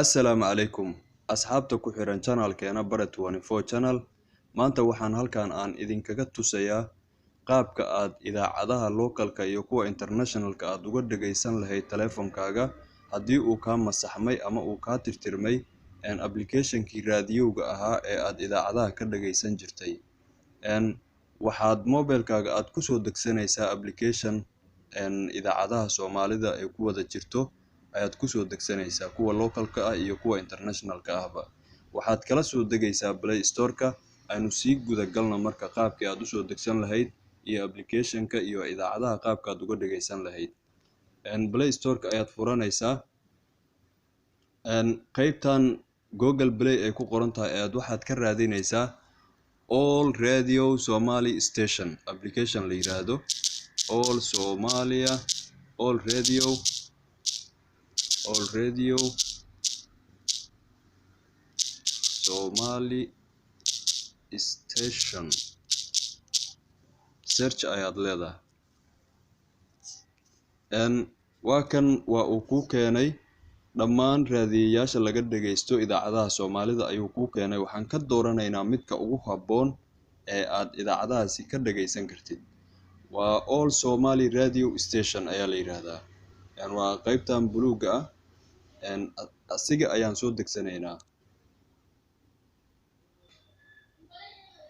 Assalaamu calaykum asxaabta ku xiran channelkeena Bare 24 channel. Maanta waxaan halkan aan idinkaga tusayaa qaabka aad idaacadaha localka iyo kuwa internationalka aad uga dhageysan lahayd taleefankaaga haddii uu ka masaxmay ama uu ka tirtirmay application-kii raadiyowga ahaa ee aad idaacadaha ka dhageysan jirtay. Waxaad mobilkaaga aad ku soo degsanaysaa application idaacadaha Soomaalida ay ku wada jirto ayaad ku soo degsanaysaa kuwa localka ah iyo kuwa internationalka ahba. Waxaad kala soo degaysaa Play Store-ka aynu sii guda galno marka qaabkii aad u soo degsan lahayd iyo application-ka iyo idaacadaha qaabka aad uga dhageysan lahayd. Play Store-ka ayaad furanaysaa. Qaybtan Google Play ay ku qoran tahay ayaad waxaad ka raadinaysaa All Radio Somali Station application la yiraahdo All Radio Somali Station search ayaad leedahay. waa uu ku keenay dhammaan raadiyayaasha laga dhageysto idaacadaha Soomaalida ayuu ku keenay. Waxaan ka dooranaynaa midka ugu habboon ee aad idaacadahaasi ka dhageysan kartid. waa All Somali Radio Station ayaa la yiraahdaa. waa qaybtan buluuga ah asiga ayaan soo degsanaynaa.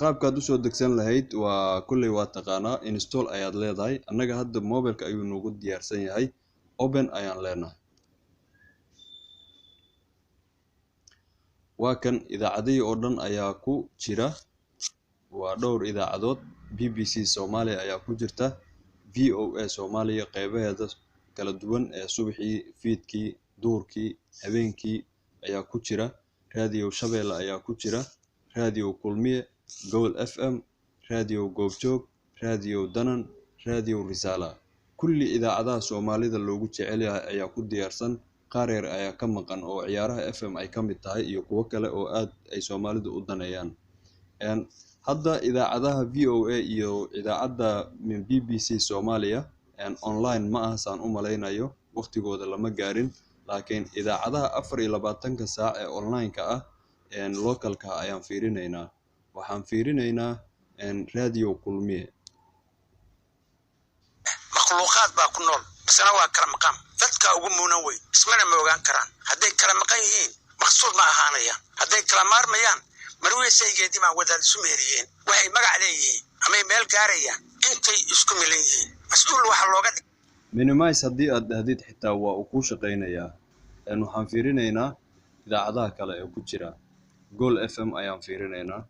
qaabkaad u soo degsan lahayd waa kulley waa taqaanaa install ayaad leedahay. annaga hadda mobilka ayuu noogu diyaarsan yahay. open ayaan leenahay. waa kan idaacadihii oo dhan ayaa ku jira. waa dhowr idaacadood. BBC Soomaaliya ayaa ku jirta. VOA Soomaaliya qaybaheeda kala duwan ee subaxii, fiidkii, duhurkii, habeenkii ayaa ku jira. Radio Shabeelle ayaa ku jira. Radio Kulmiye, Gool FM, Radio Goobjoog, Radio Danan, Radio Risala. kulli idaacadaha Soomaalida loogu jecel yahay ayaa ku diyaarsan. qaar yar ayaa ka maqan oo ciyaaraha FM ay ka mid tahay iyo kuwo kale oo aad ay Soomaalidu u daneeyaan. hadda idaacadaha VOA iyo idaacadda BBC Soomaaliya online ma aha saan u malaynayo, waqtigooda lama gaarin. laakiin idaacadaha 24 saac ee online-ka ah localka ayaan fiirinaynaa. waxaan fiirinaynaa Radio Kulmiye. makhluuqaad baa ku nool isna waa kala maqan. dadka ugu muunan wey ismana ma ogaan karaan. hadday kala maqan yihiin maqsuud ma ahaanayaan. hadday kala maarmayaan marweysaygeedii baan wadaad isu meeriyeen. waxay magac leeyihiin amay meel gaarayaan intay isku milan yihiin. mas-uul waxa looga minimize haddii aad dhahdid xitaa waa uu kuu shaqaynayaa. waxaan fiirinaynaa idaacadaha kale ee ku jira. Gool FM ayaan fiirinaynaa.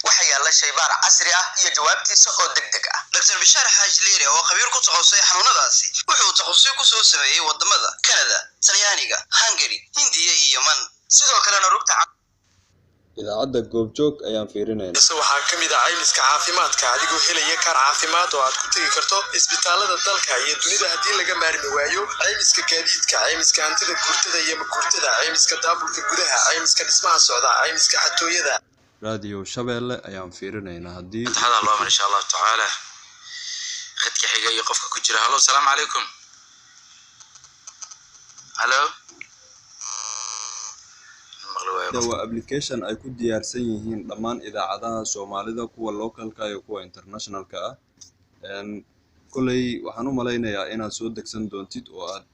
waxa yaala shaybaar casri ah iyo jawaabtiisa oo degdeg ah. Dr. Bishaar Xaaji Leere oo khabiir ku takhasusay xanuunadaasi wuxuu takhasus ku soo sameeyay wadamada Canada, Talyaaniga, Hungary, Hindiya iyo Yemen. sidoo kalena rugta idaacadda Goobjoog ayaan fiirinaynaa. waxaa ka mid ah caymiska caafimaadka adigoo helaya kaar caafimaad oo aad ku tagi karto isbitaalada dalka iyo dunida haddii laga maarmi waayo. caymiska gaadiidka, caymiska hantida guurtada iyo maguurtada, caymiska daabulka gudaha, caymiska dhismaha socda, caymiska xatooyada. Radio Shabeelle ayaan fiirinaynaa. haddii hada loo mar insha Allah taala khadka xiga iyo qofka ku jira. Hello, assalamu alaykum. Hello. waa application ay ku diyaarsan yihiin dhammaan idaacadaha Soomaalida kuwa localka iyo kuwa internationalka ah. kulley waxaan u malaynayaa inaad soo degsan doontid oo aad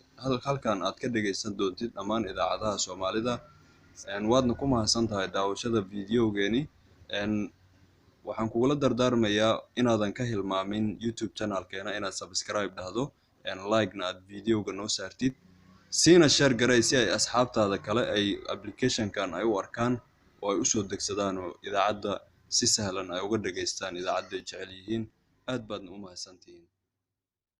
halkan aad ka dhageysan doontid dhammaan idaacadaha Soomaalida. waadna ku mahadsan tahay daawashada videogeeni. waxaan kugula dardaarmayaa inaadan ka hilmaamin YouTube channelkeena inaad subscribe dhahdo, like-na aad videoga noo saartid, siina share garay si ay asxaabtaada kale ay application-kan ay u arkaan oo ay u soo degsadaan oo idaacadda si sahlan ay uga dhageystaan idaacadda ay jecel yihiin. aad baadna u mahadsantihiin.